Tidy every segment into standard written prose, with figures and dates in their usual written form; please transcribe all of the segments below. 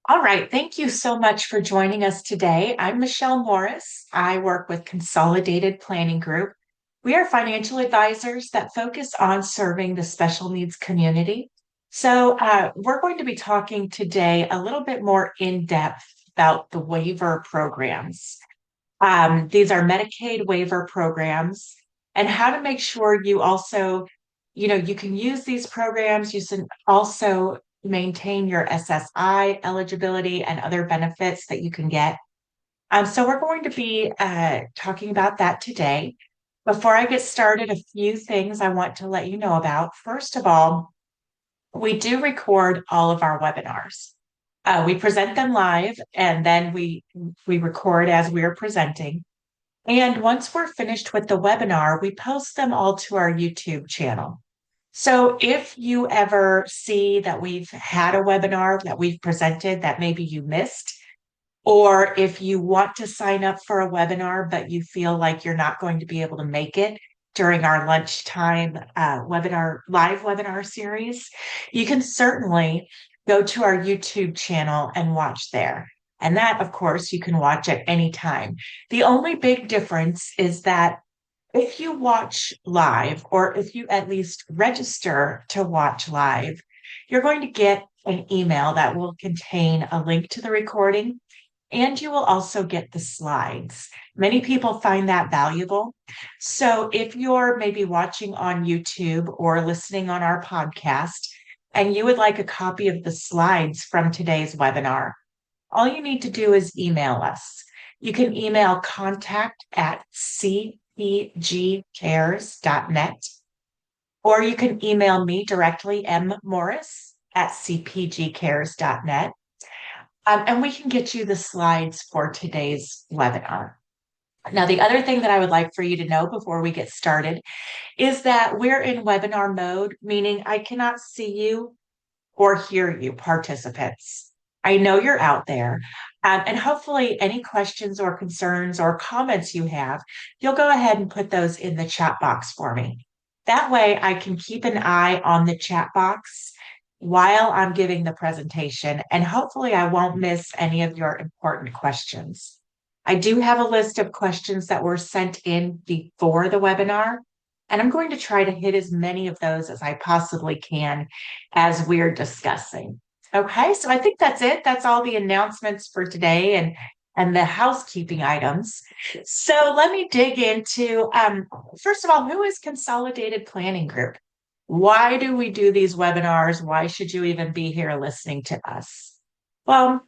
All right. Thank you so much for joining us today. I'm Michelle Morris. I work with Consolidated Planning Group. We are financial advisors that focus on serving the special needs community. We're going to be talking today a little bit more in depth about the waiver programs. These are Medicaid waiver programs and how to make sure you also, you can use these programs. You can also maintain your SSI eligibility and other benefits that you can get. So we're going to be talking about that today. Before I get started, a few things I want to let you know about. First of all, we do record all of our webinars. We present them live and then we record as we are presenting. And once we're finished with the webinar, we post them all to our YouTube channel. So if you ever see that we've had a webinar that we've presented that maybe you missed, or if you want to sign up for a webinar, but you feel like you're not going to be able to make it during our lunchtime live webinar series, you can certainly go to our YouTube channel and watch there. And that, of course, you can watch at any time. The only big difference is that if you watch live, or if you at least register to watch live, you're going to get an email that will contain a link to the recording, and you will also get the slides. Many people find that valuable. So if you're maybe watching on YouTube or listening on our podcast, and you would like a copy of the slides from today's webinar, all you need to do is email us. You can email contact@cpgcares.net, or you can email me directly, mmorris@cpgcares.net, and we can get you the slides for today's webinar. Now, the other thing that I would like for you to know before we get started is that we're in webinar mode, meaning I cannot see you or hear you, participants. I know you're out there, and hopefully any questions or concerns or comments you have, you'll go ahead and put those in the chat box for me. That way I can keep an eye on the chat box while I'm giving the presentation, and hopefully I won't miss any of your important questions. I do have a list of questions that were sent in before the webinar, and I'm going to try to hit as many of those as I possibly can as we're discussing. Okay, so I think that's it. That's all the announcements for today and the housekeeping items. So let me dig into, first of all, who is Consolidated Planning Group? Why do we do these webinars? Why should you even be here listening to us? Well,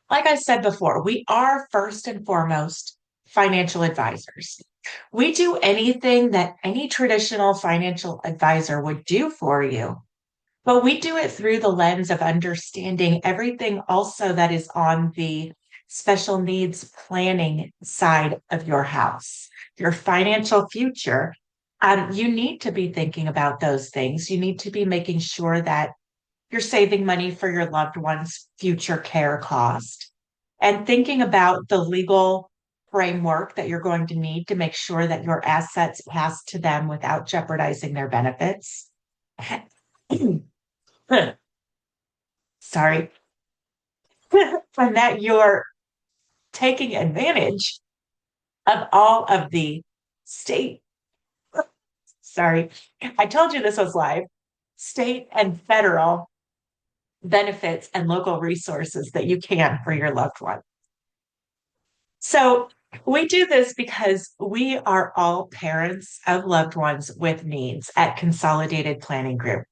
like I said before, we are first and foremost financial advisors. We do anything that any traditional financial advisor would do for you, but we do it through the lens of understanding everything also that is on the special needs planning side of your house, your financial future. You need to be thinking about those things. You need to be making sure that you're saving money for your loved one's future care cost and thinking about the legal framework that you're going to need to make sure that your assets pass to them without jeopardizing their benefits. Sorry. And that you're taking advantage of all of the state, sorry, I told you this was live, state and federal benefits and local resources that you can for your loved one. So we do this because we are all parents of loved ones with needs at Consolidated Planning Group.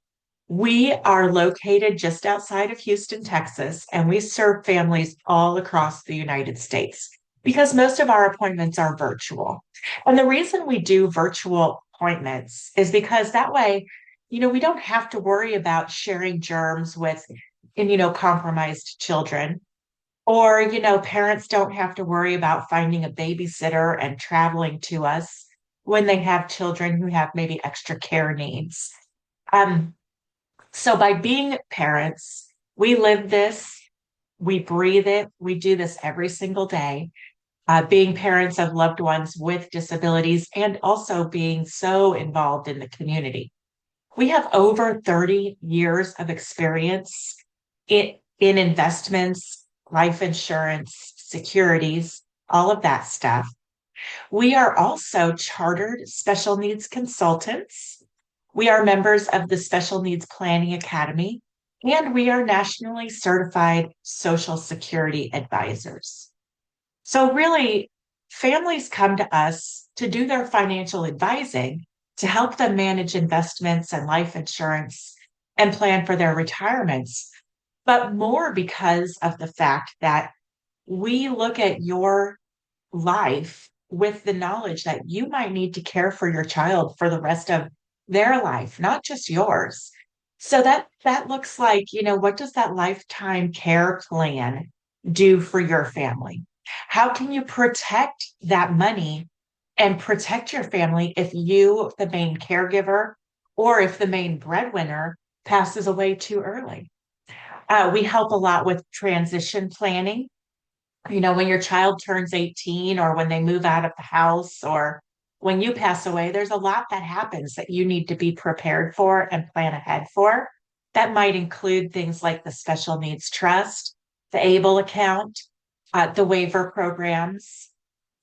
We are located just outside of Houston, Texas, and we serve families all across the United States because most of our appointments are virtual. And the reason we do virtual appointments is because that way, we don't have to worry about sharing germs with, compromised children. Or, parents don't have to worry about finding a babysitter and traveling to us when they have children who have maybe extra care needs. So by being parents, we live this, we breathe it, we do this every single day. Being parents of loved ones with disabilities and also being so involved in the community. We have over 30 years of experience in investments, life insurance, securities, all of that stuff. We are also chartered special needs consultants. We are members of the Special Needs Planning Academy, and we are nationally certified Social Security advisors. So, really, families come to us to do their financial advising to help them manage investments and life insurance and plan for their retirements, but more because of the fact that we look at your life with the knowledge that you might need to care for your child for the rest of their life, not just yours. So that looks like, what does that lifetime care plan do for your family? How can you protect that money and protect your family if you, the main caregiver, or if the main breadwinner passes away too early? We help a lot with transition planning. When your child turns 18 or when they move out of the house or when you pass away, there's a lot that happens that you need to be prepared for and plan ahead for. That might include things like the special needs trust, the ABLE account, the waiver programs,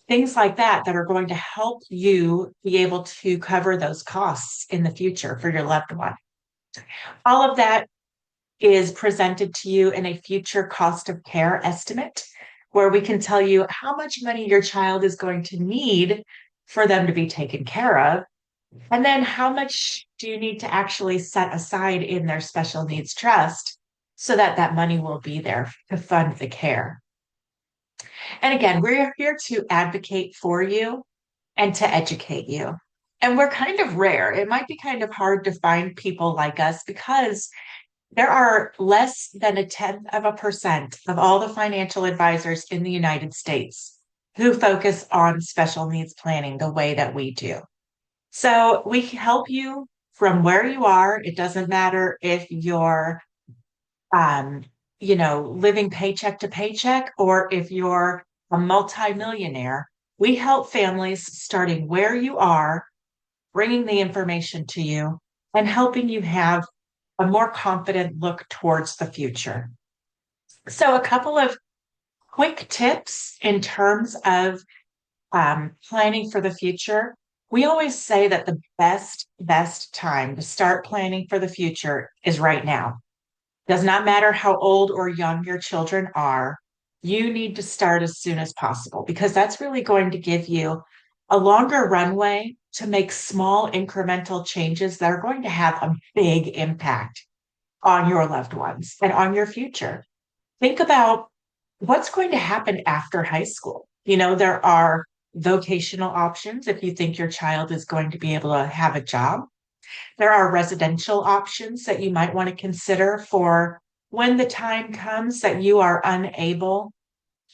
things like that are going to help you be able to cover those costs in the future for your loved one. All of that is presented to you in a future cost of care estimate, where we can tell you how much money your child is going to need for them to be taken care of. And then how much do you need to actually set aside in their special needs trust so that that money will be there to fund the care. And again, we're here to advocate for you and to educate you. And we're kind of rare. It might be kind of hard to find people like us because there are less than a tenth of a percent of all the financial advisors in the United States who focus on special needs planning the way that we do. So we help you from where you are. It doesn't matter if you're, um, living paycheck to paycheck or if you're a multimillionaire. We help families starting where you are, bringing the information to you, and helping you have a more confident look towards the future. So, a couple of quick tips in terms of planning for the future. We always say that the best time to start planning for the future is right now. Does not matter how old or young your children are, you need to start as soon as possible because that's really going to give you a longer runway to make small incremental changes that are going to have a big impact on your loved ones and on your future. Think about what's going to happen after high school. There are vocational options if you think your child is going to be able to have a job. There are residential options that you might want to consider for when the time comes that you are unable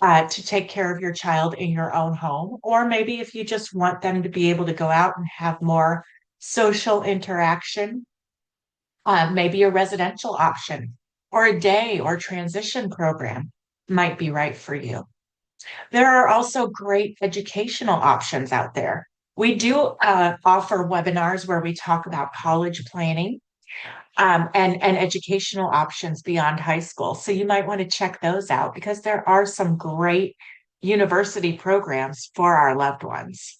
to take care of your child in your own home, or maybe if you just want them to be able to go out and have more social interaction, maybe a residential option or a day or transition program might be right for you. There are also great educational options out there. We do offer webinars where we talk about college planning and educational options beyond high school. So you might want to check those out because there are some great university programs for our loved ones.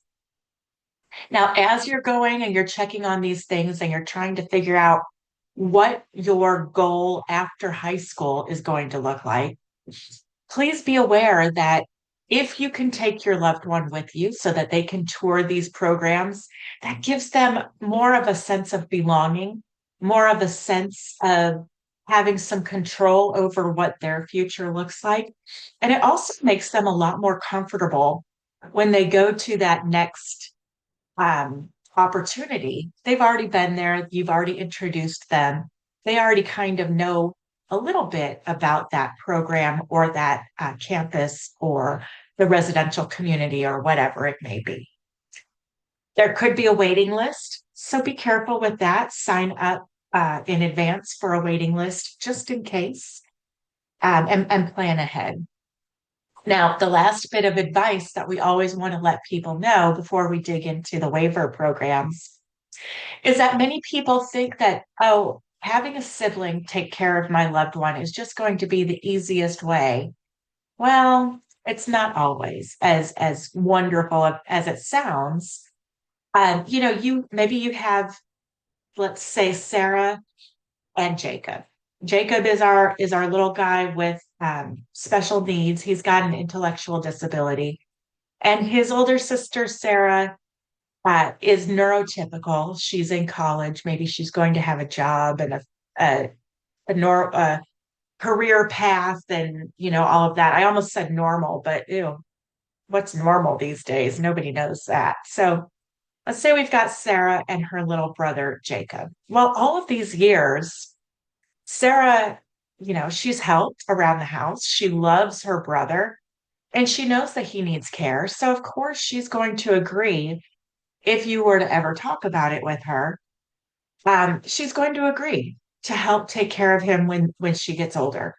Now, as you're going and you're checking on these things and you're trying to figure out what your goal after high school is going to look like, please be aware that if you can take your loved one with you so that they can tour these programs, that gives them more of a sense of belonging, more of a sense of having some control over what their future looks like. And it also makes them a lot more comfortable when they go to that next opportunity. They've already been there, you've already introduced them, they already kind of know a little bit about that program or that campus or the residential community or whatever it may be. There could be a waiting list, so be careful with that. Sign up in advance for a waiting list just in case, and plan ahead. Now, the last bit of advice that we always want to let people know before we dig into the waiver programs is that many people think that, oh, having a sibling take care of my loved one is just going to be the easiest way. Well, it's not always as wonderful as it sounds. You maybe you have, let's say, Sarah and Jacob. Jacob is our little guy with special needs. He's got an intellectual disability, and his older sister Sarah is neurotypical. She's in college. Maybe she's going to have a job and a, a career path, and all of that. I almost said normal, but what's normal these days? Nobody knows that. So let's say we've got Sarah and her little brother Jacob. Well, all of these years, Sarah, she's helped around the house. She loves her brother and she knows that he needs care. So, of course, she's going to agree if you were to ever talk about it with her. She's going to agree to help take care of him when she gets older.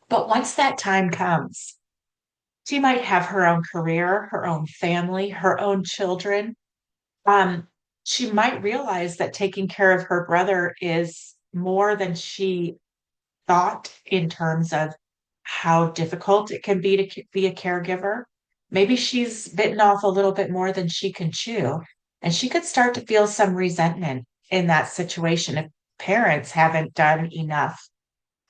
But once that time comes, she might have her own career, her own family, her own children. Um, she might realize that taking care of her brother is more than she thought in terms of how difficult it can be to be a caregiver. Maybe she's bitten off a little bit more than she can chew, and she could start to feel some resentment in that situation if parents haven't done enough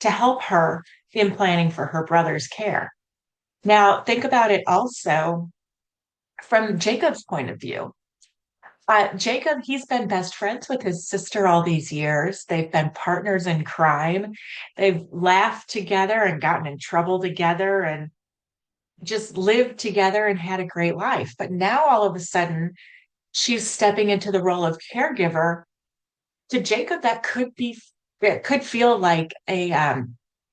to help her in planning for her brother's care. Now, think about it also from Jacob's point of view. Jacob, he's been best friends with his sister all these years. They've been partners in crime. They've laughed together and gotten in trouble together and just lived together and had a great life. But now all of a sudden, she's stepping into the role of caregiver. To Jacob, that could be, it could feel like a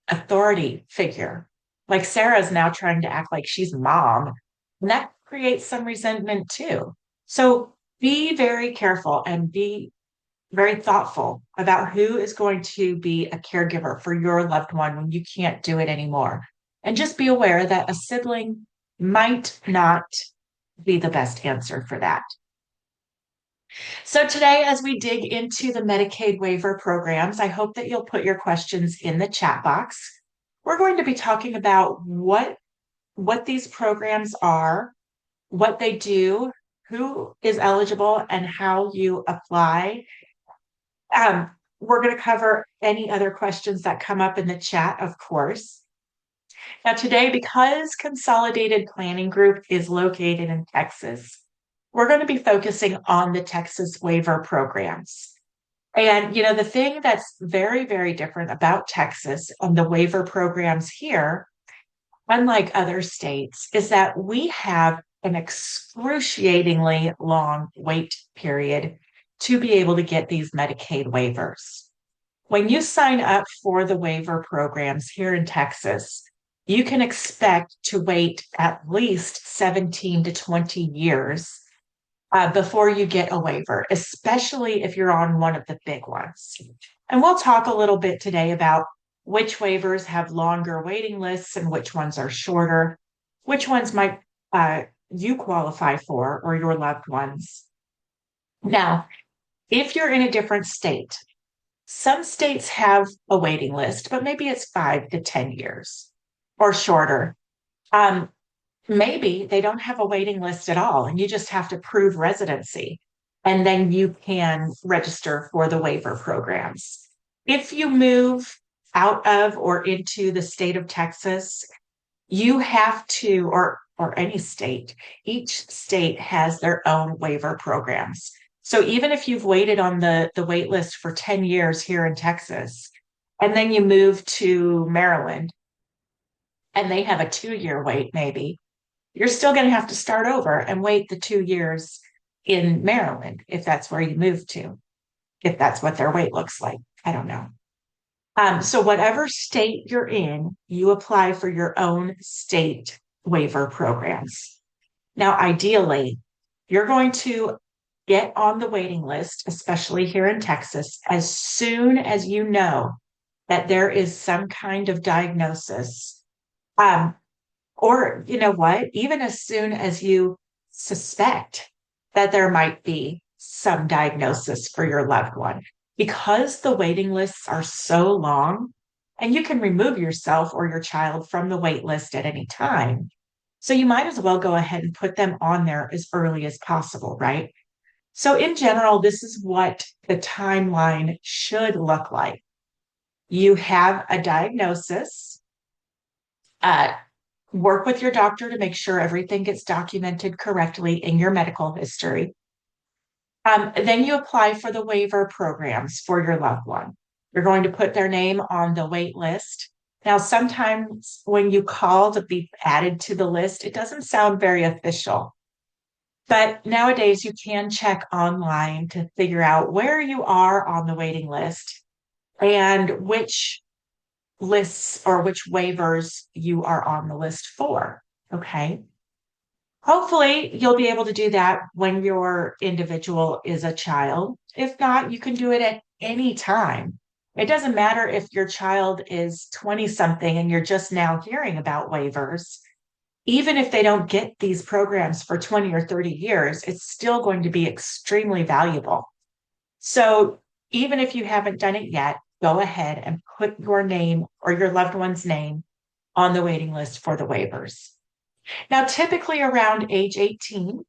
authority figure. Like Sarah's now trying to act like she's mom. And that creates some resentment too. So be very careful and be very thoughtful about who is going to be a caregiver for your loved one when you can't do it anymore. And just be aware that a sibling might not be the best answer for that. So today, as we dig into the Medicaid waiver programs, I hope that you'll put your questions in the chat box. We're going to be talking about what these programs are, what they do, who is eligible, and how you apply. We're going to cover any other questions that come up in the chat, of course. Now, today, because Consolidated Planning Group is located in Texas, we're going to be focusing on the Texas waiver programs. And, the thing that's very, very different about Texas and the waiver programs here, unlike other states, is that we have an excruciatingly long wait period to be able to get these Medicaid waivers. When you sign up for the waiver programs here in Texas, you can expect to wait at least 17 to 20 years before you get a waiver, especially if you're on one of the big ones. And we'll talk a little bit today about which waivers have longer waiting lists and which ones are shorter, which ones might you qualify for or your loved ones. Now, if you're in a different state, some states have a waiting list, but maybe it's 5 to 10 years or shorter. Maybe they don't have a waiting list at all, and you just have to prove residency, and then you can register for the waiver programs. If you move out of or into the state of Texas, you have to, or any state, each state has their own waiver programs. So even if you've waited on the wait list for 10 years here in Texas, and then you move to Maryland, and they have a 2-year wait, maybe, you're still going to have to start over and wait the 2 years in Maryland if that's where you move to, if that's what their wait looks like. I don't know. So whatever state you're in, you apply for your own state waiver programs. Now, ideally, you're going to get on the waiting list, especially here in Texas, as soon as you know that there is some kind of diagnosis. Or you know what, even as soon as you suspect that there might be some diagnosis for your loved one. Because the waiting lists are so long, and you can remove yourself or your child from the wait list at any time. So you might as well go ahead and put them on there as early as possible, right? So, in general, this is what the timeline should look like. You have a diagnosis, uh, work with your doctor to make sure everything gets documented correctly in your medical history. Then you apply for the waiver programs for your loved one. You're going to put their name on the wait list. Now, sometimes when you call to be added to the list, it doesn't sound very official. But nowadays, you can check online to figure out where you are on the waiting list and which lists or which waivers you are on the list for. Okay. Hopefully, you'll be able to do that when your individual is a child. If not, you can do it at any time. It doesn't matter if your child is 20 something and you're just now hearing about waivers. Even if they don't get these programs for 20 or 30 years, it's still going to be extremely valuable. So even if you haven't done it yet, go ahead and put your name or your loved one's name on the waiting list for the waivers. Now, typically around age 18,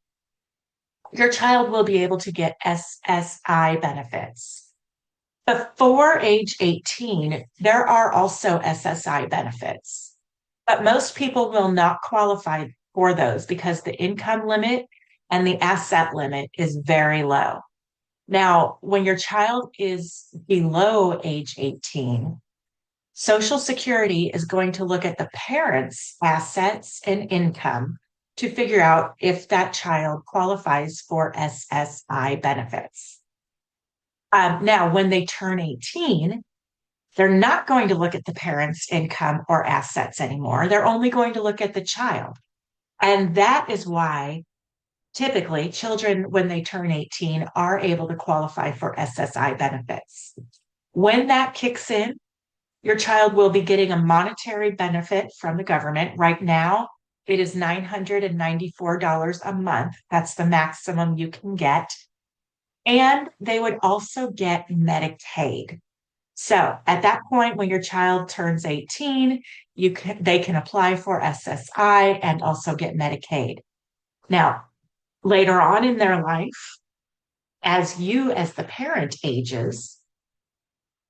your child will be able to get SSI benefits. Before age 18, there are also SSI benefits, but most people will not qualify for those because the income limit and the asset limit is very low. Now, when your child is below age 18, Social Security is going to look at the parents' assets and income to figure out if that child qualifies for SSI benefits. Now, when they turn 18, they're not going to look at the parents' income or assets anymore. They're only going to look at the child. And that is why typically children, when they turn 18, are able to qualify for SSI benefits. When that kicks in, your child will be getting a monetary benefit from the government. Right now, it is $994 a month. That's the maximum you can get. And they would also get Medicaid. So at that point, when your child turns 18, they can apply for SSI and also get Medicaid. Now, later on in their life, as the parent ages,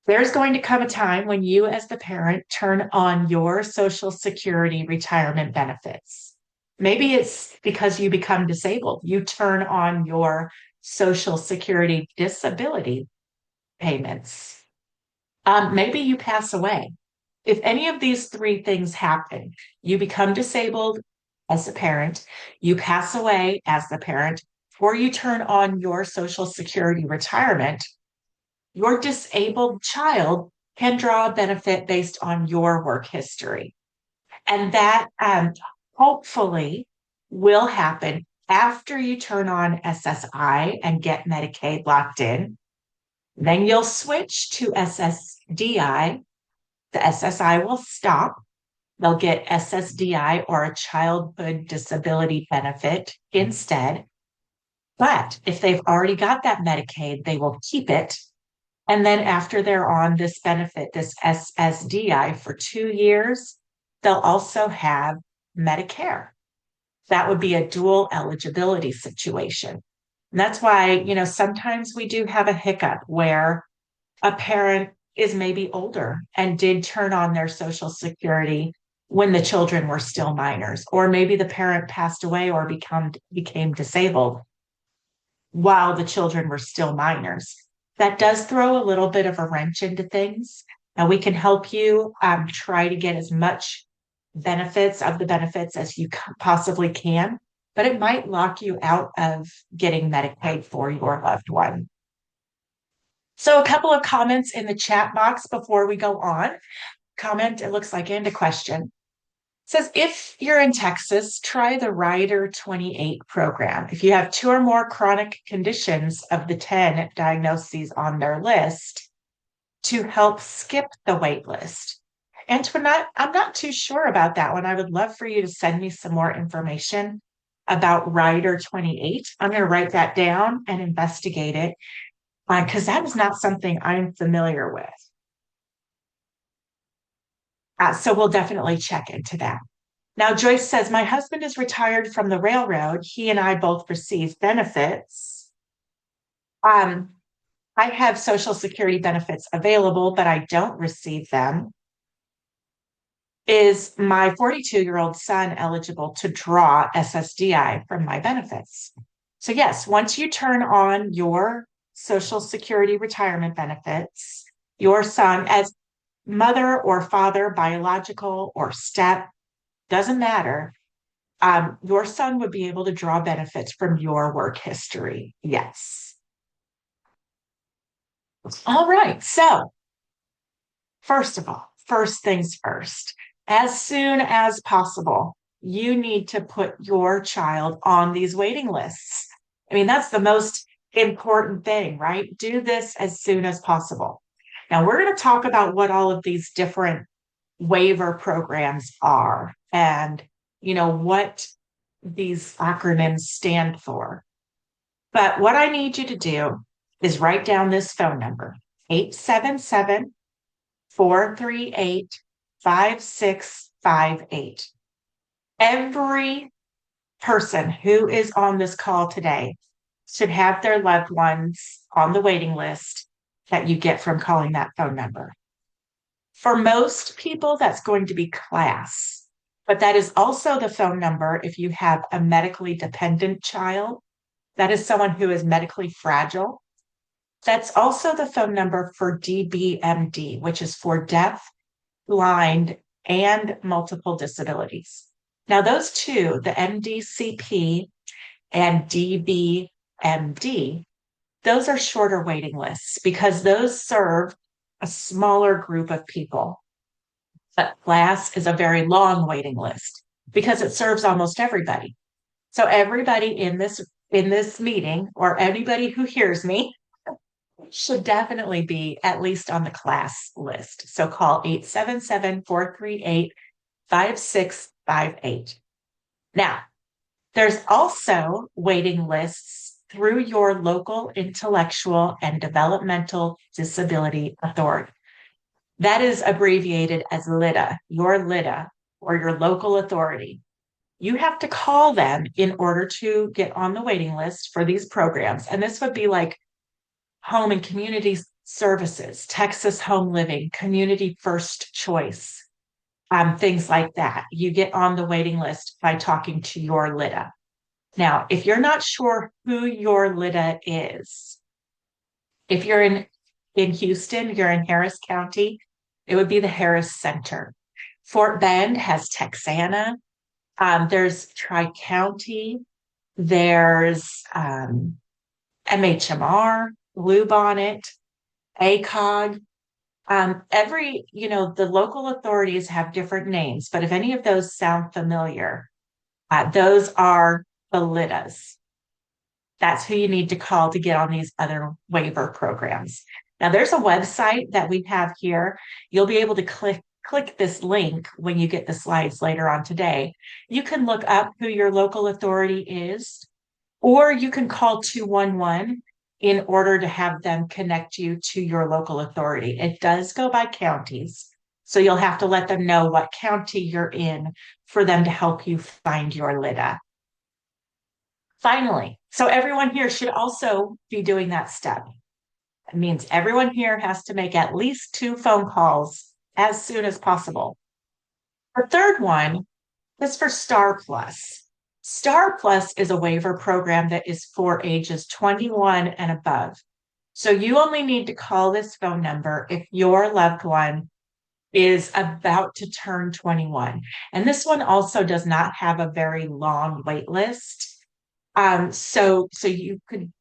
there's going to come a time when you, as the parent, turn on your Social Security retirement benefits. Maybe it's because you become disabled. You turn on your Social Security disability payments. Maybe you pass away. If any of these three things happen, you become disabled as a parent, you pass away as the parent, or you turn on your Social Security retirement, your disabled child can draw a benefit based on your work history. And that hopefully will happen after you turn on SSI and get Medicaid locked in. Then you'll switch to SSDI. The SSI will stop. They'll get SSDI or a childhood disability benefit instead. But if they've already got that Medicaid, they will keep it. And then after they're on this benefit, this SSDI for 2 years, they'll also have Medicare. That would be a dual eligibility situation. And that's why, sometimes we do have a hiccup where a parent is maybe older and did turn on their Social Security when the children were still minors, or maybe the parent passed away or became disabled while the children were still minors. That does throw a little bit of a wrench into things. And we can help you try to get as much benefits as you possibly can, but it might lock you out of getting Medicaid for your loved one. So a couple of comments in the chat box before we go on. Comment, it looks like, and a question. It says, if you're in Texas, try the Rider 28 program. If you have 2 or more chronic conditions of the 10 diagnoses on their list, to help skip the wait list. Antoinette, I'm not too sure about that one. I would love for you to send me some more information about Rider 28. I'm going to write that down and investigate it. because that is not something I'm familiar with. So we'll definitely check into that. Now, Joyce says, my husband is retired from the railroad. He and I both receive benefits. Um, I have Social Security benefits available, but I don't receive them. Is my 42-year-old son eligible to draw SSDI from my benefits? So, yes, once you turn on your Social Security retirement benefits, your son, as mother or father, biological or step, doesn't matter. Your son would be able to draw benefits from your work history. Yes. All right. So, first of all, first things first, as soon as possible, you need to put your child on these waiting lists. I mean, that's the most important thing, right? Do this as soon as possible. Now, we're going to talk about what all of these different waiver programs are and, what these acronyms stand for. But what I need you to do is write down this phone number, 877 438 5658. Every person who is on this call today should have their loved ones on the waiting list that you get from calling that phone number. For most people, that's going to be class, but that is also the phone number if you have a medically dependent child. That is someone who is medically fragile. That's also the phone number for DBMD, which is for deaf, blind, and multiple disabilities. Now, those two, the MDCP and DBMD, those are shorter waiting lists because those serve a smaller group of people. But class is a very long waiting list because it serves almost everybody. So everybody in this meeting or anybody who hears me should definitely be at least on the class list. So call 877 438 5658. Now, there's also waiting lists through your local intellectual and developmental disability authority. That is abbreviated as LIDA, your LIDA, or your local authority. You have to call them in order to get on the waiting list for these programs. And this would be like home and community services, Texas Home Living, Community First Choice, things like that. You get on the waiting list by talking to your LIDA. Now, if you're not sure who your LIDA is, if you're in Houston, you're in Harris County, it would be the Harris Center. Fort Bend has Texana. There's Tri-County. There's MHMR, Bluebonnet, ACOG. The local authorities have different names, but if any of those sound familiar, those are the LIDAs. That's who you need to call to get on these other waiver programs. Now, there's a website that we have here. You'll be able to click this link when you get the slides later on today. You can look up who your local authority is, or you can call 211 in order to have them connect you to your local authority. It does go by counties, so you'll have to let them know what county you're in for them to help you find your LIDA. Finally, so everyone here should also be doing that step. It means everyone here has to make at least 2 phone calls as soon as possible. The third one is for Star Plus. Star Plus is a waiver program that is for ages 21 and above. So you only need to call this phone number if your loved one is about to turn 21. And this one also does not have a very long wait list. So you could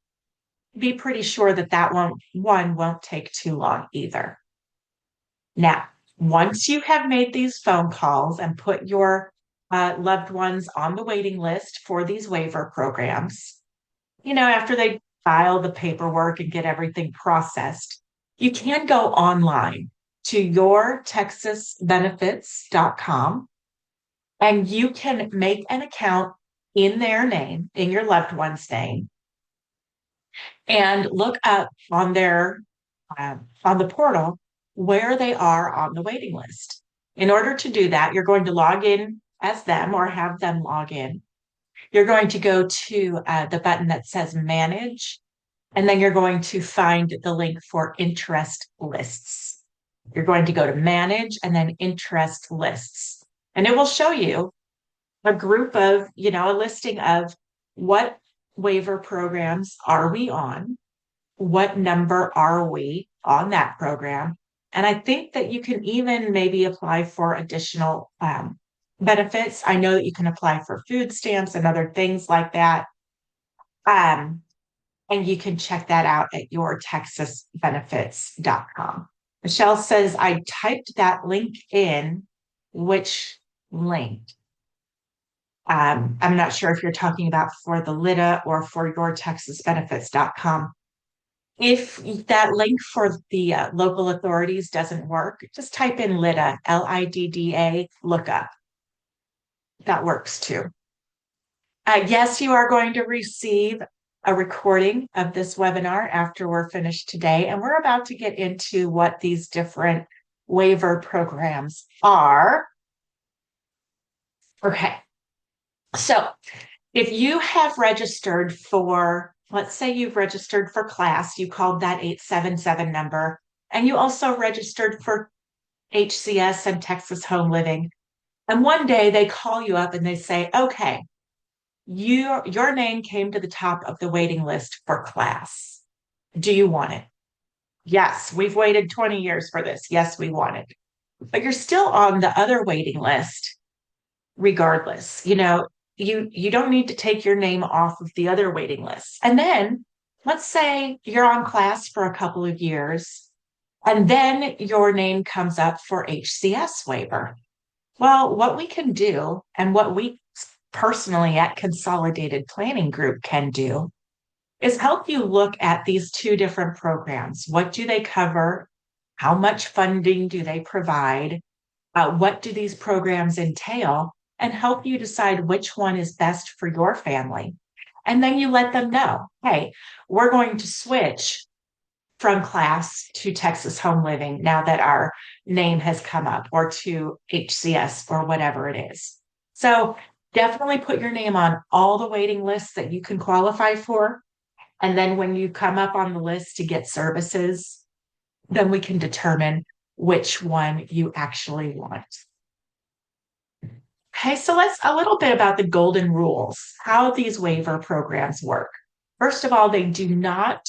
be pretty sure that one won't take too long either. Now, once you have made these phone calls and put your loved ones on the waiting list for these waiver programs, after they file the paperwork and get everything processed, you can go online to yourtexasbenefits.com and you can make an account in their name, in your loved one's name. and look up on their on the portal where they are on the waiting list. In order to do that, you're going to log in as them or have them log in. You're going to go to the button that says Manage, and then you're going to find the link for interest lists. You're going to go to Manage and then Interest Lists. And it will show you a group of, a listing of what waiver programs are we on, what number are we on that program. And I think that you can even maybe apply for additional benefits. I know that you can apply for food stamps and other things like that. Um, and you can check that out at yourtexasbenefits.com. Michelle says, I typed that link in. Which link? I'm not sure if you're talking about for the LIDA or for yourtexasbenefits.com. If that link for the local authorities doesn't work, just type in LIDDA, LIDDA, look up. That works too. Yes, you are going to receive a recording of this webinar after we're finished today, and we're about to get into what these different waiver programs are. Okay, so if you have registered for, let's say you've registered for class, you called that 877 number, and you also registered for HCS and Texas Home Living. And one day they call you up and they say, okay, your name came to the top of the waiting list for class. Do you want it? Yes, we've waited 20 years for this. Yes, we want it. But you're still on the other waiting list regardless. You don't need to take your name off of the other waiting lists. And then let's say you're on class for a couple of years, and then your name comes up for HCS waiver. Well, what we can do, and what we personally at Consolidated Planning Group can do, is help you look at these two different programs. What do they cover? How much funding do they provide? What do these programs entail? And help you decide which one is best for your family. And then you let them know, hey, we're going to switch from class to Texas Home Living now that our name has come up, or to HCS or whatever it is. So definitely put your name on all the waiting lists that you can qualify for. And then when you come up on the list to get services, then we can determine which one you actually want. Okay, so let's a little bit about the golden rules, how these waiver programs work. First of all, they do not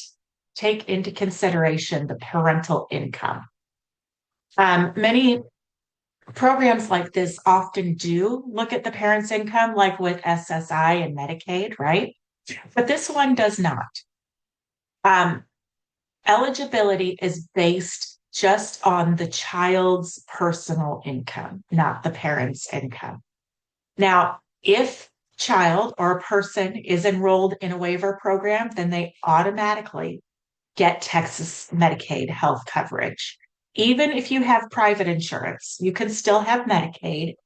take into consideration the parental income. Many programs like this often do look at the parent's income, like with SSI and Medicaid, right? But this one does not. Eligibility is based just on the child's personal income, not the parent's income. Now, if child or a person is enrolled in a waiver program, then they automatically get Texas Medicaid health coverage. Even if you have private insurance, you can still have Medicaid.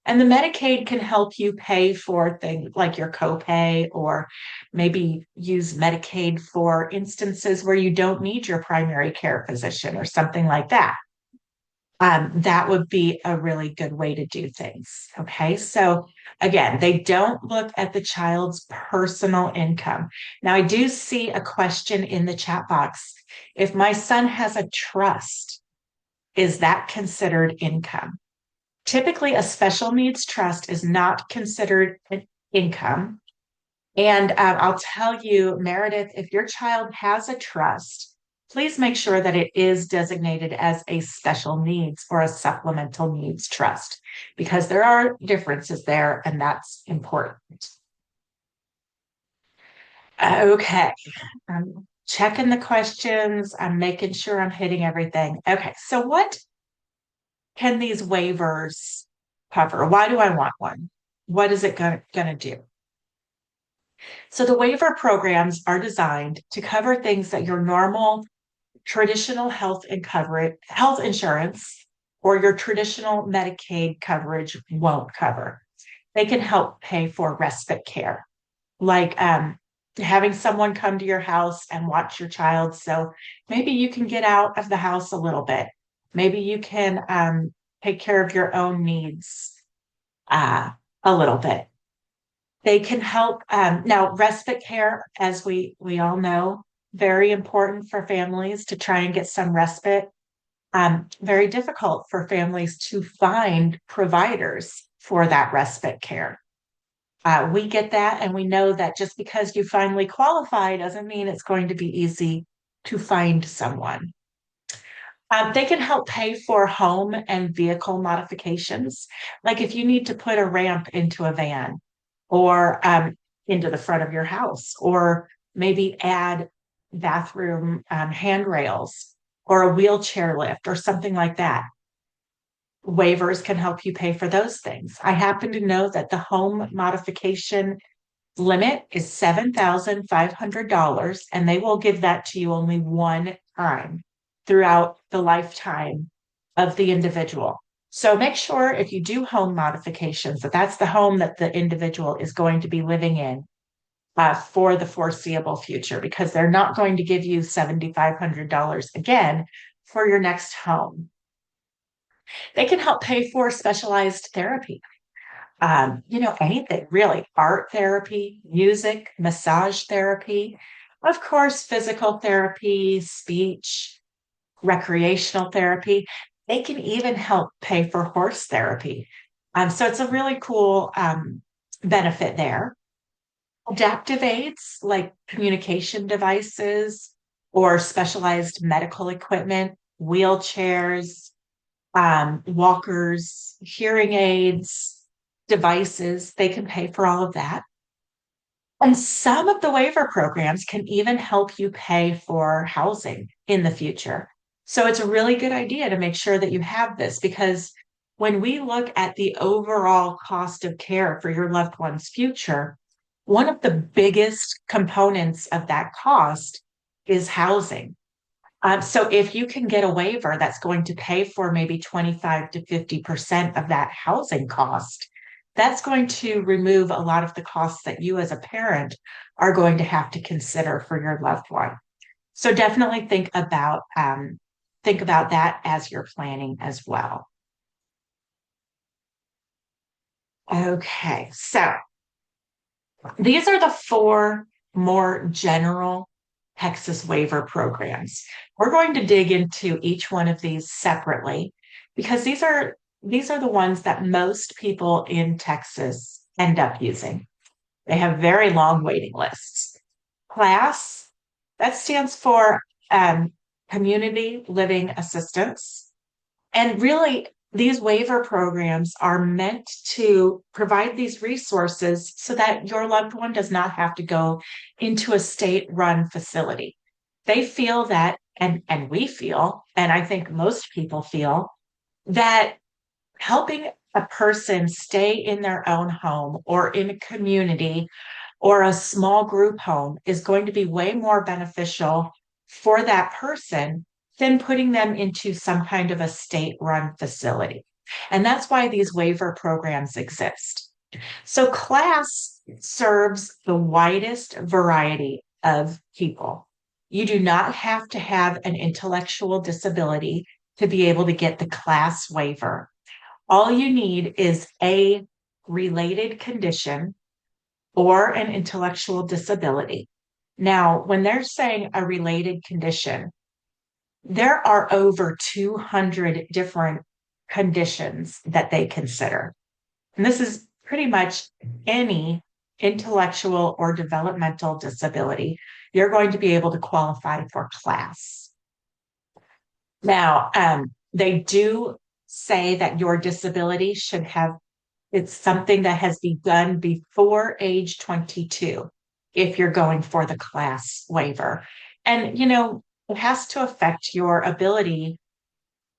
And the Medicaid can help you pay for things like your copay, or maybe use Medicaid for instances where you don't need your primary care physician or something like that. That would be a really good way to do things. Okay. So again, they don't look at the child's personal income. Now, I do see a question in the chat box. If my son has a trust, is that considered income? Typically, a special needs trust is not considered an income. And I'll tell you, Meredith, if your child has a trust, please make sure that it is designated as a special needs or a supplemental needs trust, because there are differences there, and that's important. Okay, I'm checking the questions. I'm making sure I'm hitting everything. Okay, so what can these waivers cover? Why do I want one? What is it going to do? So the waiver programs are designed to cover things that your normal traditional health insurance or your traditional Medicaid coverage won't cover. They can help pay for respite care, like having someone come to your house and watch your child. So maybe you can get out of the house a little bit. Maybe you can take care of your own needs a little bit. They can help. Now, respite care, as we all know, very important for families to try and get some respite. Very difficult for families to find providers for that respite care. We get that, and we know that just because you finally qualify doesn't mean it's going to be easy to find someone. They can help pay for home and vehicle modifications. Like if you need to put a ramp into a van or into the front of your house, or maybe add bathroom handrails or a wheelchair lift or something like that. Waivers can help you pay for those things. I happen to know that the home modification limit is $7,500, and they will give that to you only one time throughout the lifetime of the individual. So make sure if you do home modifications, that that's the home that the individual is going to be living in for the foreseeable future, because they're not going to give you $7,500 again for your next home. They can help pay for specialized therapy. Anything really, art therapy, music, massage therapy, of course, physical therapy, speech, recreational therapy. They can even help pay for horse therapy. So it's a really cool benefit there. Adaptive aids like communication devices or specialized medical equipment, wheelchairs, walkers, hearing aids, devices, they can pay for all of that. And some of the waiver programs can even help you pay for housing in the future. So it's a really good idea to make sure that you have this, because when we look at the overall cost of care for your loved one's future, one of the biggest components of that cost is housing. So if you can get a waiver that's going to pay for maybe 25 to 50% of that housing cost, that's going to remove a lot of the costs that you as a parent are going to have to consider for your loved one. So definitely think about that as you're planning as well. Okay, so these are the four more general Texas waiver programs. We're going to dig into each one of these separately, because these are the ones that most people in Texas end up using. They have very long waiting lists. CLASS, that stands for Community Living Assistance. And really, these waiver programs are meant to provide these resources so that your loved one does not have to go into a state-run facility. They feel that, and we feel, and I think most people feel, that helping a person stay in their own home or in a community or a small group home is going to be way more beneficial for that person than putting them into some kind of a state-run facility. And that's why these waiver programs exist. So CLASS serves the widest variety of people. You do not have to have an intellectual disability to be able to get the CLASS waiver. All you need is a related condition or an intellectual disability. Now, when they're saying a related condition, there are over 200 different conditions that they consider. And this is pretty much any intellectual or developmental disability. You're going to be able to qualify for CLASS. Now, they do say that your disability should have, it's something that has begun before age 22 if you're going for the CLASS waiver. And, it has to affect your ability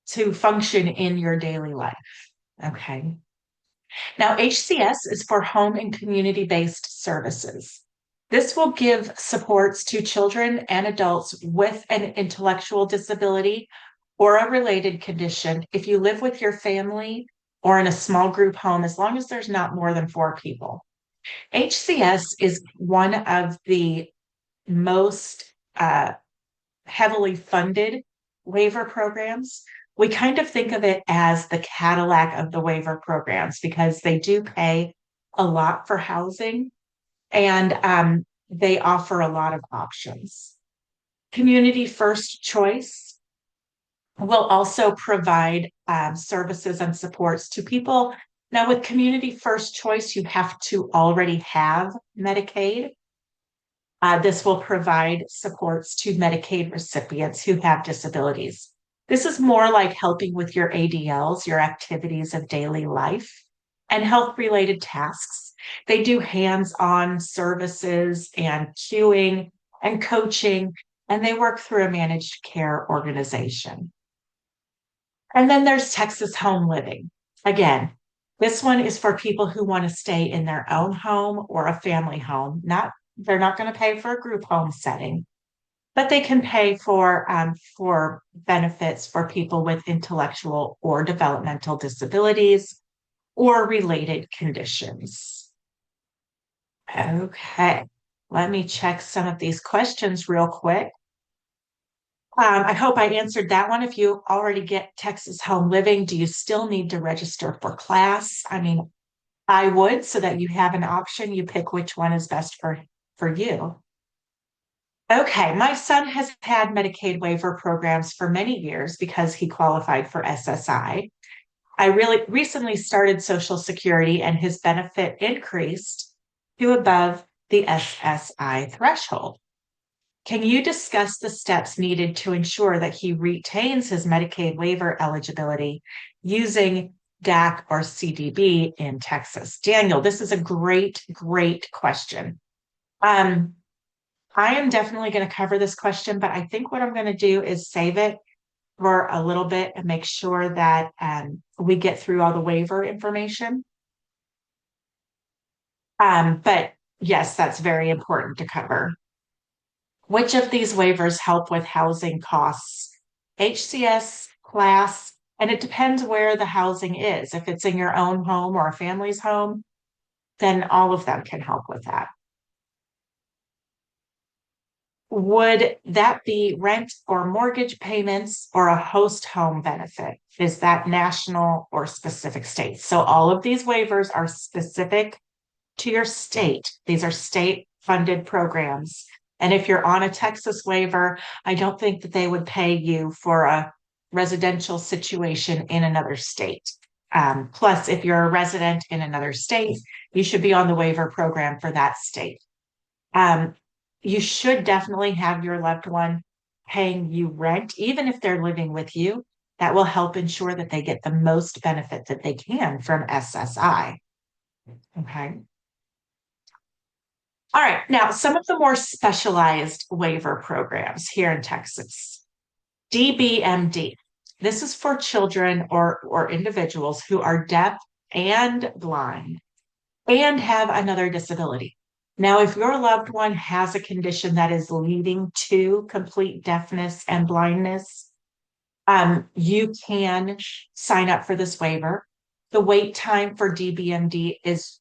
to function in your daily life. Okay. Now, HCS is for home and community-based services. This will give supports to children and adults with an intellectual disability or a related condition if you live with your family or in a small group home, as long as there's not more than 4 people. HCS is one of the most heavily funded waiver programs. We kind of think of it as the Cadillac of the waiver programs because they do pay a lot for housing and they offer a lot of options. Community First Choice will also provide services and supports to people. Now, with Community First Choice, you have to already have Medicaid. This will provide supports to Medicaid recipients who have disabilities. This is more like helping with your ADLs, your activities of daily life, and health related tasks. They do hands on services and queuing and coaching, and they work through a managed care organization. And then there's Texas Home Living. Again, this one is for people who want to stay in their own home or a family home. They're not going to pay for a group home setting, but they can pay for benefits for people with intellectual or developmental disabilities or related conditions. Okay, let me check some of these questions real quick. I hope I answered that one. If you already get Texas Home Living, do you still need to register for class? I mean, I would so that you have an option. You pick which one is best for you. Okay, my son has had Medicaid waiver programs for many years because he qualified for SSI. I really recently started Social Security and his benefit increased to above the SSI threshold. Can you discuss the steps needed to ensure that he retains his Medicaid waiver eligibility using DAC or CDB in Texas? Daniel, this is a great, great question. I am definitely going to cover this question, but I think what I'm going to do is save it for a little bit and make sure that we get through all the waiver information. But yes, that's very important to cover. Which of these waivers help with housing costs? HCS, class, and it depends where the housing is. If it's in your own home or a family's home, then all of them can help with that. Would that be rent or mortgage payments or a host home benefit? Is that national or specific states? So all of these waivers are specific to your state. These are state funded programs. And if you're on a Texas waiver, I don't think that they would pay you for a residential situation in another state. Plus, if you're a resident in another state, you should be on the waiver program for that state. You should definitely have your loved one paying you rent, even if they're living with you. That will help ensure that they get the most benefit that they can from SSI. Okay. All right. Now, some of the more specialized waiver programs here in Texas. DBMD. This is for children or individuals who are deaf and blind and have another disability. Now, if your loved one has a condition that is leading to complete deafness and blindness, you can sign up for this waiver. The wait time for DBMD is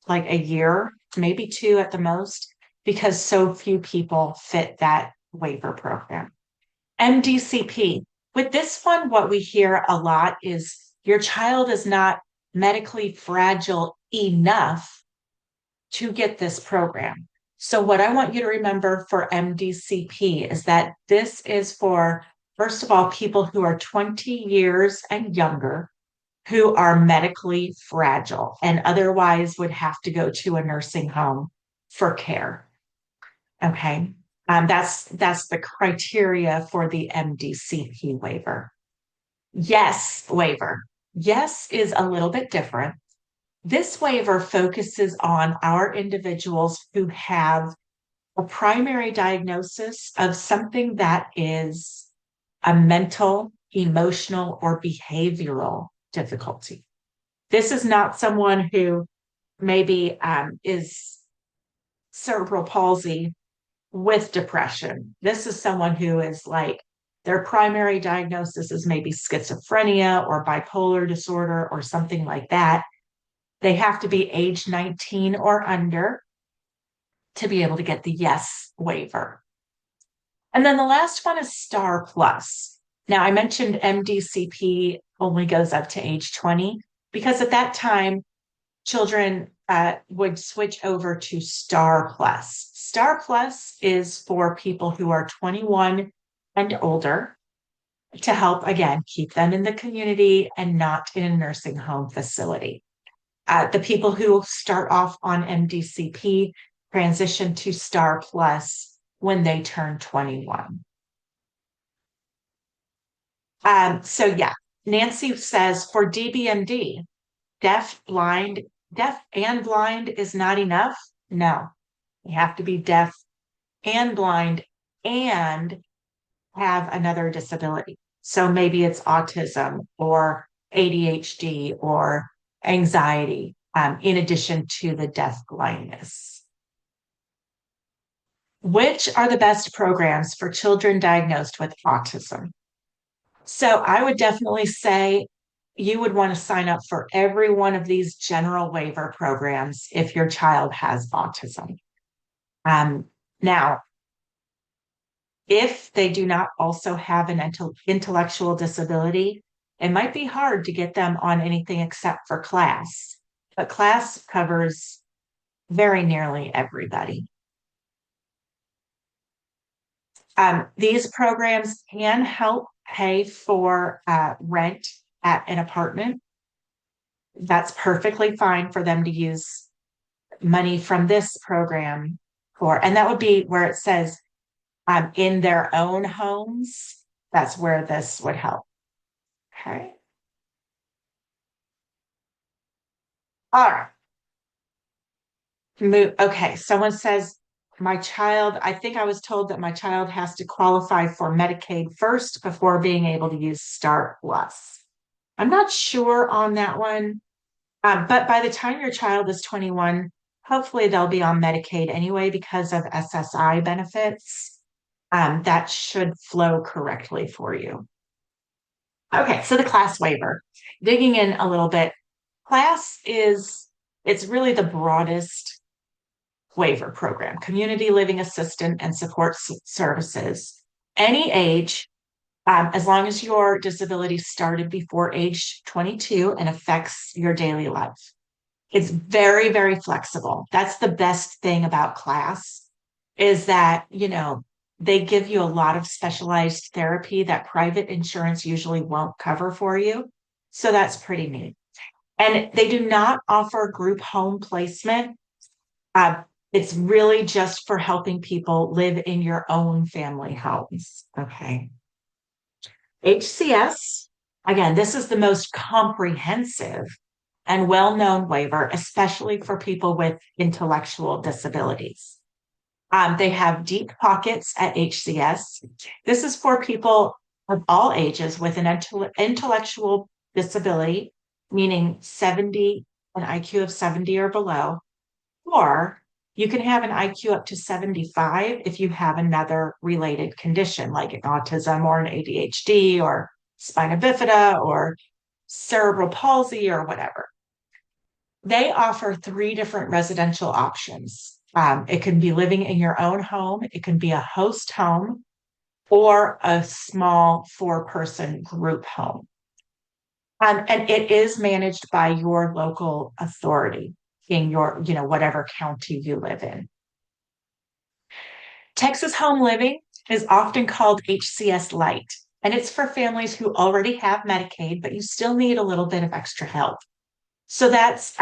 like a year, maybe two at the most, because so few people fit that waiver program. MDCP. With this one, what we hear a lot is your child is not medically fragile enough to get this program. So, what I want you to remember for MDCP is that this is for, first of all, people who are 20 years and younger who are medically fragile and otherwise would have to go to a nursing home for care. Okay. That's the criteria for the MDCP waiver. Yes, waiver. Yes is a little bit different. This waiver focuses on our individuals who have a primary diagnosis of something that is a mental, emotional, or behavioral difficulty. This is not someone who maybe is cerebral palsy with depression. This is someone who is like their primary diagnosis is maybe schizophrenia or bipolar disorder or something like that. They have to be age 19 or under to be able to get the yes waiver. And then the last one is Star Plus. Now, I mentioned MDCP only goes up to age 20 because at that time, children would switch over to Star Plus. Star Plus is for people who are 21 and older to help, again, keep them in the community and not in a nursing home facility. The people who start off on MDCP transition to Star Plus when they turn 21. So yeah, Nancy says for DBMD, deaf and blind is not enough. No, you have to be deaf and blind and have another disability. So maybe it's autism or ADHD or anxiety, in addition to the deaf blindness. Which are the best programs for children diagnosed with autism? So I would definitely say you would want to sign up for every one of these general waiver programs if your child has autism. Now, if they do not also have an intellectual disability, it might be hard to get them on anything except for class, but class covers very nearly everybody. These programs can help pay for rent at an apartment. That's perfectly fine for them to use money from this program for, and that would be where it says in their own homes. That's where this would help. Okay. All right. Okay. Someone says, my child, I think I was told that my child has to qualify for Medicaid first before being able to use Start Plus. I'm not sure on that one, but by the time your child is 21, hopefully they'll be on Medicaid anyway because of SSI benefits. That should flow correctly for you. Okay, so the class waiver, digging in a little bit, it's really the broadest waiver program, community living assistant and support services. Any age, as long as your disability started before age 22 and affects your daily life. It's very, very flexible. That's the best thing about class is that, they give you a lot of specialized therapy that private insurance usually won't cover for you. So that's pretty neat. And they do not offer group home placement. It's really just for helping people live in your own family homes. Okay. HCS, again, this is the most comprehensive and well-known waiver, especially for people with intellectual disabilities. They have deep pockets at HCS. This is for people of all ages with an intellectual disability, meaning 70, an IQ of 70 or below, or you can have an IQ up to 75 if you have another related condition like an autism or an ADHD or spina bifida or cerebral palsy or whatever. They offer 3 different residential options. It can be living in your own home, it can be a host home, or a small 4-person group home. And it is managed by your local authority in your, whatever county you live in. Texas Home Living is often called HCS Light, and it's for families who already have Medicaid, but you still need a little bit of extra help. So that's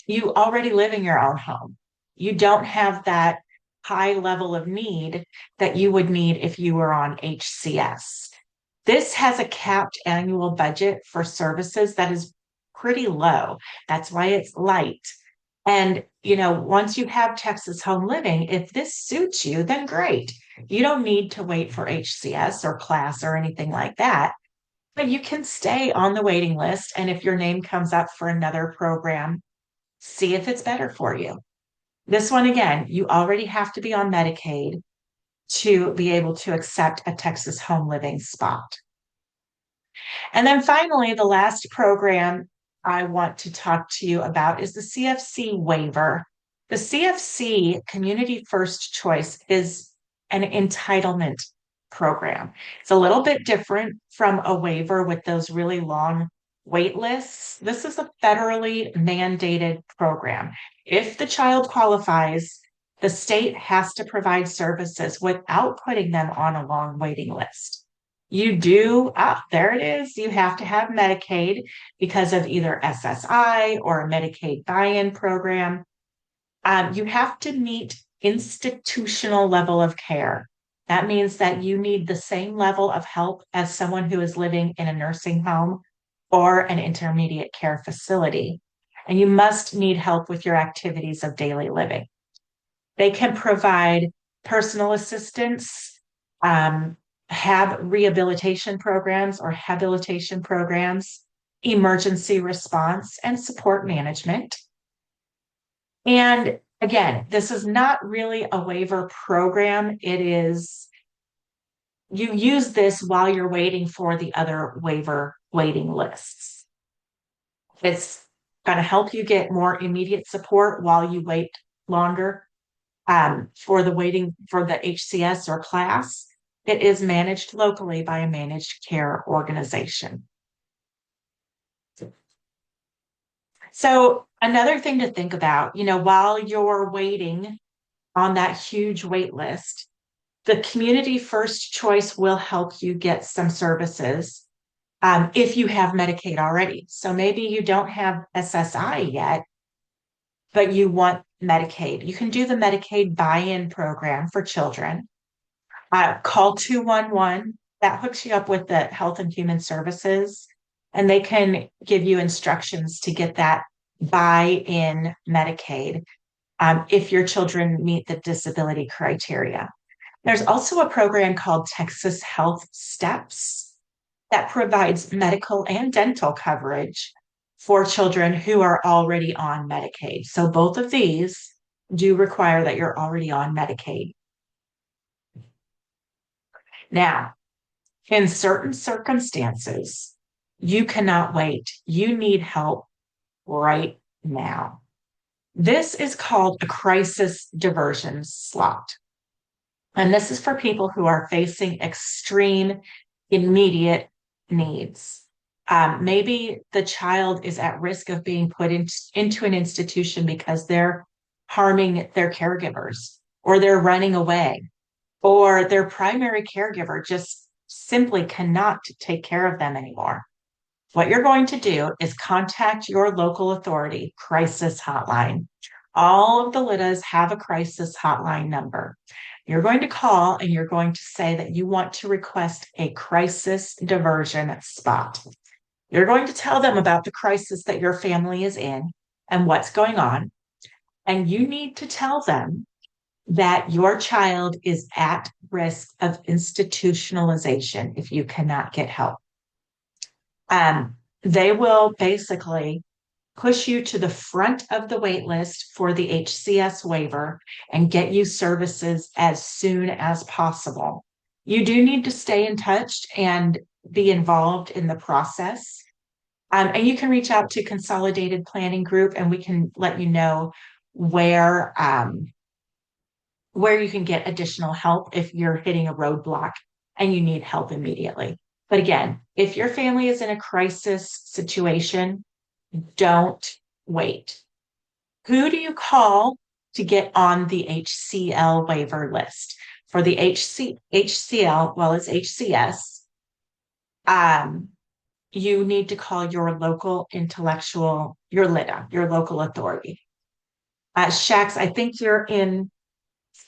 you already live in your own home. You don't have that high level of need that you would need if you were on HCS. This has a capped annual budget for services that is pretty low. That's why it's light. And, once you have Texas Home Living, if this suits you, then great. You don't need to wait for HCS or class or anything like that. But you can stay on the waiting list. And if your name comes up for another program, see if it's better for you. This one, again, you already have to be on Medicaid to be able to accept a Texas Home Living spot. And then finally, the last program I want to talk to you about is the CFC waiver. The CFC, Community First Choice, is an entitlement program. It's a little bit different from a waiver with those really long wait lists. This is a federally mandated program. If the child qualifies, the state has to provide services without putting them on a long waiting list. You do, there it is. You have to have Medicaid because of either SSI or a Medicaid buy-in program. You have to meet institutional level of care. That means that you need the same level of help as someone who is living in a nursing home or an intermediate care facility. And you must need help with your activities of daily living. They can provide personal assistance, have rehabilitation programs or habilitation programs, emergency response, and support management. And again, this is not really a waiver program. It is, you use this while you're waiting for the other waiver waiting lists. It's going to help you get more immediate support while you wait longer for the waiting for the HCS or class. It is managed locally by a managed care organization. So another thing to think about, while you're waiting on that huge wait list, the Community First Choice will help you get some services if you have Medicaid already. So maybe you don't have SSI yet, but you want Medicaid. You can do the Medicaid buy-in program for children. Call 211. That hooks you up with the Health and Human Services, and they can give you instructions to get that buy-in Medicaid if your children meet the disability criteria. There's also a program called Texas Health Steps that provides medical and dental coverage for children who are already on Medicaid. So both of these do require that you're already on Medicaid. Now, in certain circumstances, you cannot wait. You need help right now. This is called a crisis diversion slot. And this is for people who are facing extreme, immediate needs. Maybe the child is at risk of being put into an institution because they're harming their caregivers, or they're running away, or their primary caregiver just simply cannot take care of them anymore. What you're going to do is contact your local authority crisis hotline. All of the LIDAs have a crisis hotline number. You're going to call and you're going to say that you want to request a crisis diversion spot. You're going to tell them about the crisis that your family is in and what's going on. And you need to tell them that your child is at risk of institutionalization if you cannot get help. They will basically push you to the front of the wait list for the HCS waiver and get you services as soon as possible. You do need to stay in touch and be involved in the process. And you can reach out to Consolidated Planning Group and we can let you know where you can get additional help if you're hitting a roadblock and you need help immediately. But again, if your family is in a crisis situation, don't wait. Who do you call to get on the HCL waiver list? For the HCL, well, it's HCS, you need to call your local your LIDA, your local authority. Shax, I think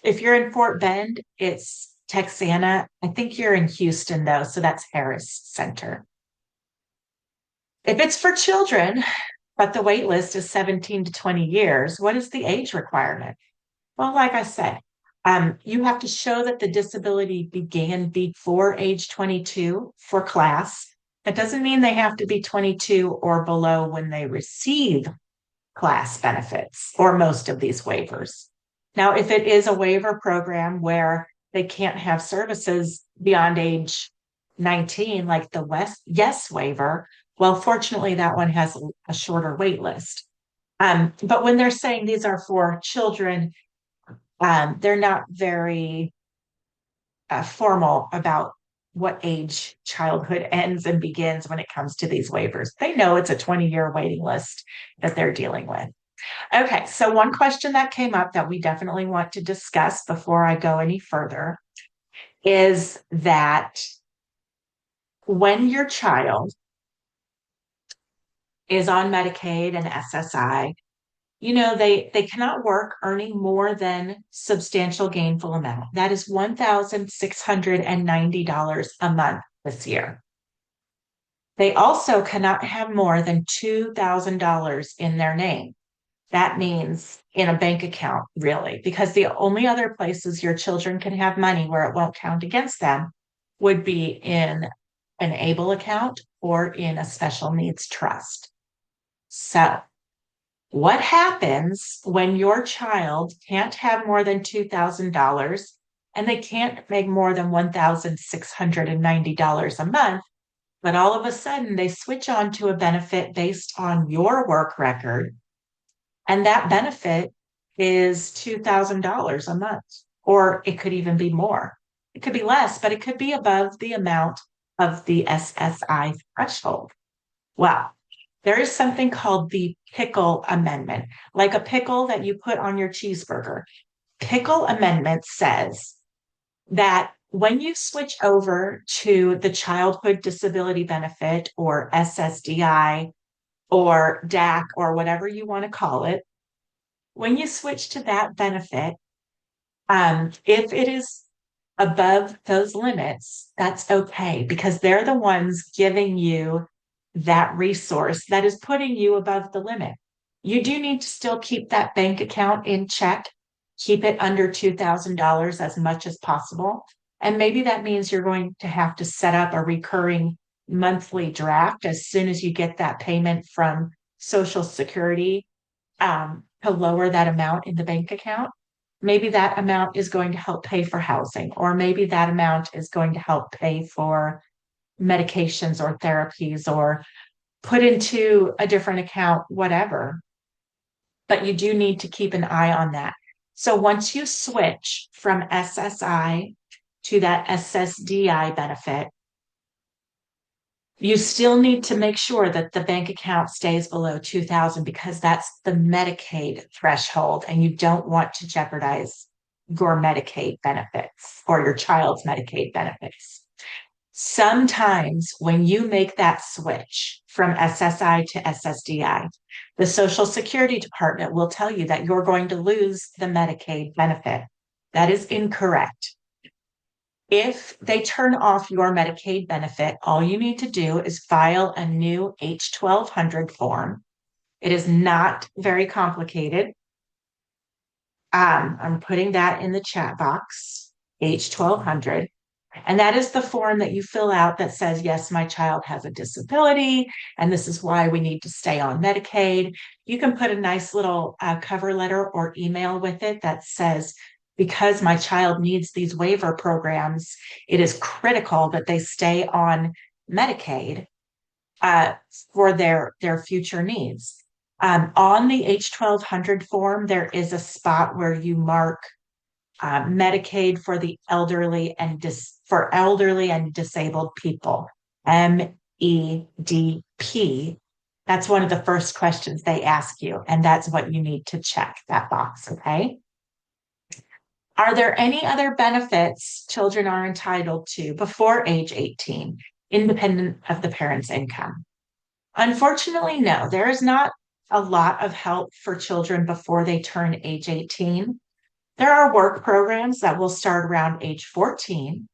if you're in Fort Bend, it's Texana. I think you're in Houston, though, so that's Harris Center. If it's for children, but the wait list is 17 to 20 years, what is the age requirement? Well, like I said, you have to show that the disability began before age 22 for class. That doesn't mean they have to be 22 or below when they receive class benefits or most of these waivers. Now, if it is a waiver program where they can't have services beyond age 19, like the YES waiver, Well, fortunately, that one has a shorter wait list. But when they're saying these are for children, they're not very formal about what age childhood ends and begins when it comes to these waivers. They know it's a 20-year waiting list that they're dealing with. Okay, so one question that came up that we definitely want to discuss before I go any further is that when your child is on Medicaid and SSI, they cannot work earning more than substantial gainful amount. That is $1,690 a month this year. They also cannot have more than $2,000 in their name. That means in a bank account, really, because the only other places your children can have money where it won't count against them would be in an ABLE account or in a special needs trust. So, what happens when your child can't have more than $2,000 and they can't make more than $1,690 a month, but all of a sudden they switch on to a benefit based on your work record, and that benefit is $2,000 a month, or it could even be more. It could be less, but it could be above the amount of the SSI threshold. Well, there is something called the pickle amendment, like a pickle that you put on your cheeseburger. Pickle amendment says that when you switch over to the childhood disability benefit or SSDI or DAC or whatever you want to call it, when you switch to that benefit, if it is above those limits, that's okay because they're the ones giving you that resource that is putting you above the limit. You do need to still keep that bank account in check, keep it under $2,000 as much as possible. And maybe that means you're going to have to set up a recurring monthly draft as soon as you get that payment from Social Security to lower that amount in the bank account. Maybe that amount is going to help pay for housing, or maybe that amount is going to help pay for medications or therapies or put into a different account, whatever. But you do need to keep an eye on that. So once you switch from SSI to that SSDI benefit, you still need to make sure that the bank account stays below 2,000 because that's the Medicaid threshold and you don't want to jeopardize your Medicaid benefits or your child's Medicaid benefits. Sometimes when you make that switch from SSI to SSDI, the Social Security Department will tell you that you're going to lose the Medicaid benefit. That is incorrect. If they turn off your Medicaid benefit, all you need to do is file a new H-1200 form. It is not very complicated. I'm putting that in the chat box, H-1200. And that is the form that you fill out that says, yes, my child has a disability, and this is why we need to stay on Medicaid. You can put a nice little cover letter or email with it that says, because my child needs these waiver programs, it is critical that they stay on Medicaid for their future needs. On the H-1200 form, there is a spot where you mark Medicaid for the elderly and disabled people, MEDP. That's one of the first questions they ask you, and that's what you need to check that box, okay? Are there any other benefits children are entitled to before age 18, independent of the parent's income? Unfortunately, no, there is not a lot of help for children before they turn age 18. There are work programs that will start around age 14.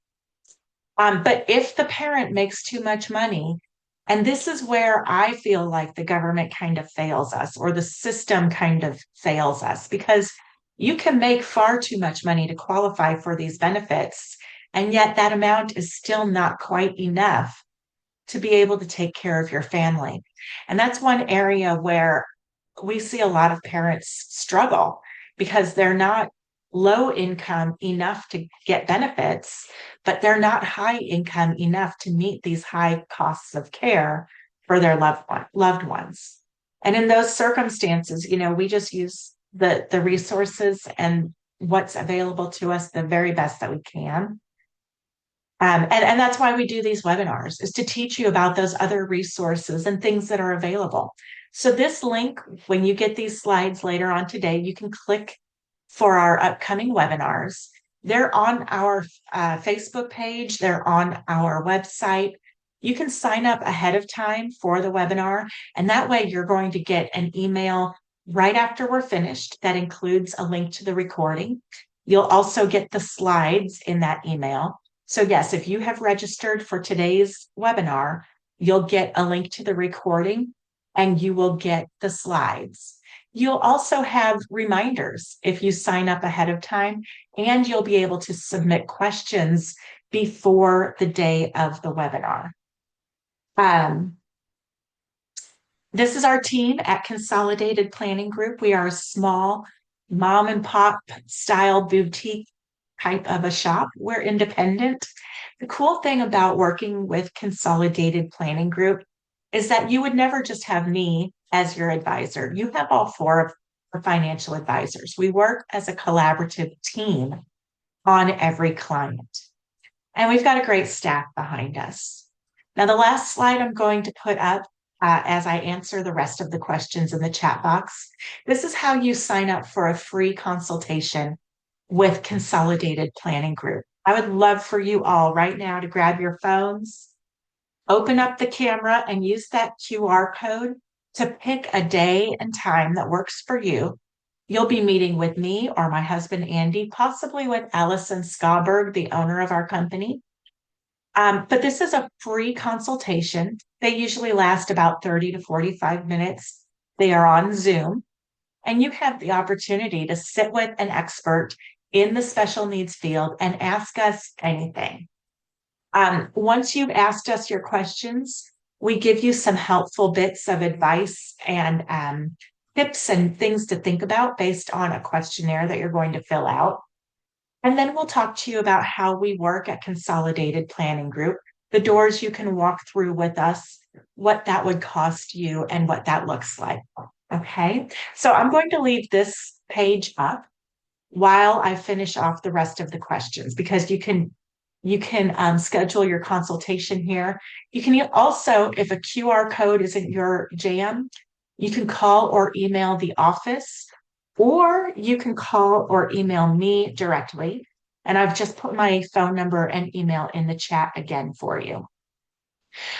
But if the parent makes too much money, and this is where I feel like the government kind of fails us or the system kind of fails us because you can make far too much money to qualify for these benefits. And yet that amount is still not quite enough to be able to take care of your family. And that's one area where we see a lot of parents struggle because they're not low income enough to get benefits, but they're not high income enough to meet these high costs of care. for their loved ones. And in those circumstances, we just use the resources and what's available to us the very best that we can. And that's why we do these webinars, is to teach you about those other resources and things that are available. So this link, when you get these slides later on today, you can click for our upcoming webinars. They're on our Facebook page. They're on our website. You can sign up ahead of time for the webinar, and that way you're going to get an email right after we're finished that includes a link to the recording. You'll also get the slides in that email. So yes, if you have registered for today's webinar, you'll get a link to the recording and you will get the slides. You'll also have reminders if you sign up ahead of time, and you'll be able to submit questions before the day of the webinar. This is our team at Consolidated Planning Group. We are a small mom and pop style boutique type of a shop. We're independent. The cool thing about working with Consolidated Planning Group is that you would never just have me as your advisor. You have all four of our financial advisors. We work as a collaborative team on every client. And we've got a great staff behind us. Now, the last slide I'm going to put up as I answer the rest of the questions in the chat box. This is how you sign up for a free consultation with Consolidated Planning Group. I would love for you all right now to grab your phones, open up the camera, and use that QR code to pick a day and time that works for you. You'll be meeting with me or my husband, Andy, possibly with Allison Schaberg, the owner of our company. But this is a free consultation. They usually last about 30 to 45 minutes. They are on Zoom, and you have the opportunity to sit with an expert in the special needs field and ask us anything. Once you've asked us your questions, we give you some helpful bits of advice and tips and things to think about based on a questionnaire that you're going to fill out. And then we'll talk to you about how we work at Consolidated Planning Group, the doors you can walk through with us, what that would cost you, and what that looks like. Okay, so I'm going to leave this page up while I finish off the rest of the questions, because you can schedule your consultation here. You can also, if a QR code isn't your jam, you can call or email the office, or you can call or email me directly. And I've just put my phone number and email in the chat again for you.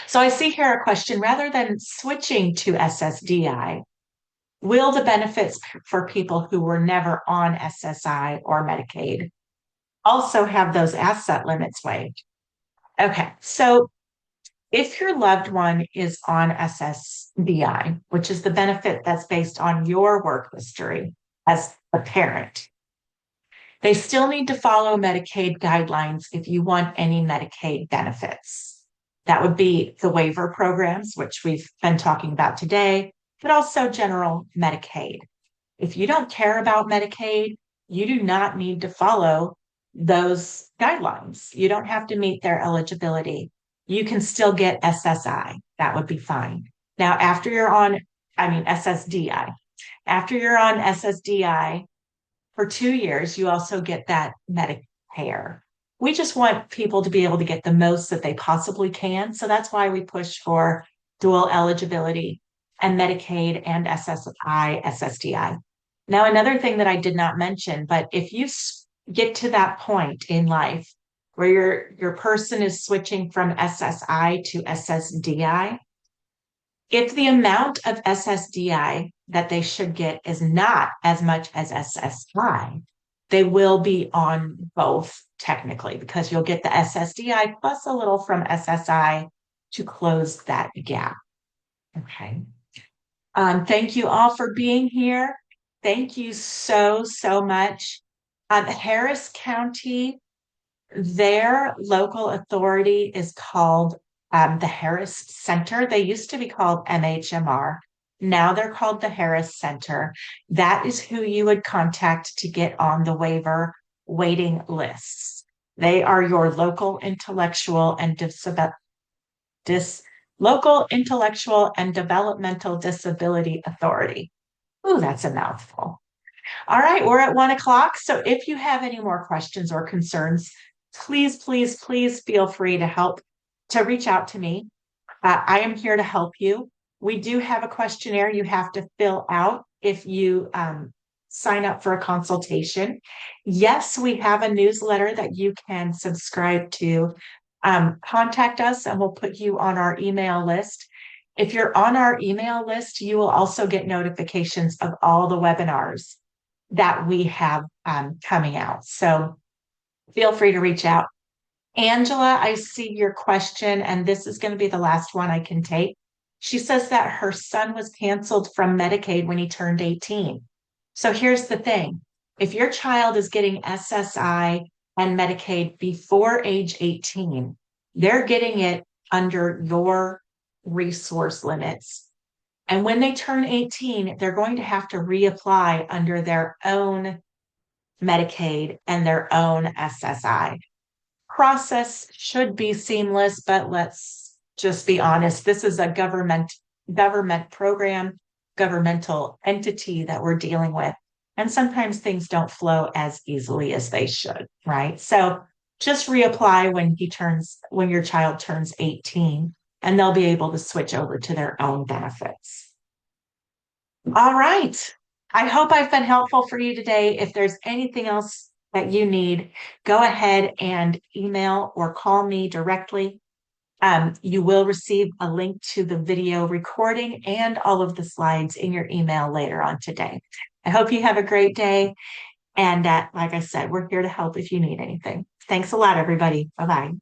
So I see here a question: rather than switching to SSDI, will the benefits for people who were never on SSI or Medicaid also have those asset limits waived? Okay, so if your loved one is on SSDI, which is the benefit that's based on your work history as a parent, they still need to follow Medicaid guidelines if you want any Medicaid benefits. That would be the waiver programs, which we've been talking about today, but also general Medicaid. If you don't care about Medicaid, you do not need to follow those guidelines. You don't have to meet their eligibility. You can still get SSI. That would be fine. Now, after you're on, SSDI. After you're on SSDI for 2 years, you also get that Medicare. We just want people to be able to get the most that they possibly can. So that's why we push for dual eligibility and Medicaid and SSI, SSDI. Now, another thing that I did not mention, but if you get to that point in life where your person is switching from SSI to SSDI, if the amount of SSDI that they should get is not as much as SSI, they will be on both technically, because you'll get the SSDI plus a little from SSI to close that gap. Okay. Thank you all for being here. Thank you so much. Harris County, their local authority is called the Harris Center. They used to be called MHMR. Now they're called the Harris Center. That is who you would contact to get on the waiver waiting lists. They are your local intellectual and Local Intellectual and Developmental Disability Authority. Ooh, that's a mouthful. All right, we're at 1 o'clock. So if you have any more questions or concerns, please, please, please feel free to reach out to me. I am here to help you. We do have a questionnaire you have to fill out if you sign up for a consultation. Yes, we have a newsletter that you can subscribe to. Contact us and we'll put you on our email list. If you're on our email list, you will also get notifications of all the webinars that we have coming out. So feel free to reach out. Angela, I see your question, and this is going to be the last one I can take. She says that her son was canceled from Medicaid when he turned 18. So here's the thing. If your child is getting SSI and Medicaid before age 18, they're getting it under your resource limits. And when they turn 18, they're going to have to reapply under their own Medicaid and their own SSI. Process should be seamless, but let's just be honest. This is a government program, governmental entity that we're dealing with. And sometimes things don't flow as easily as they should, right? So just reapply when your child turns 18, and they'll be able to switch over to their own benefits. All right. I hope I've been helpful for you today. If there's anything else that you need, go ahead and email or call me directly. You will receive a link to the video recording and all of the slides in your email later on today. I hope you have a great day. And like I said, we're here to help if you need anything. Thanks a lot, everybody. Bye-bye.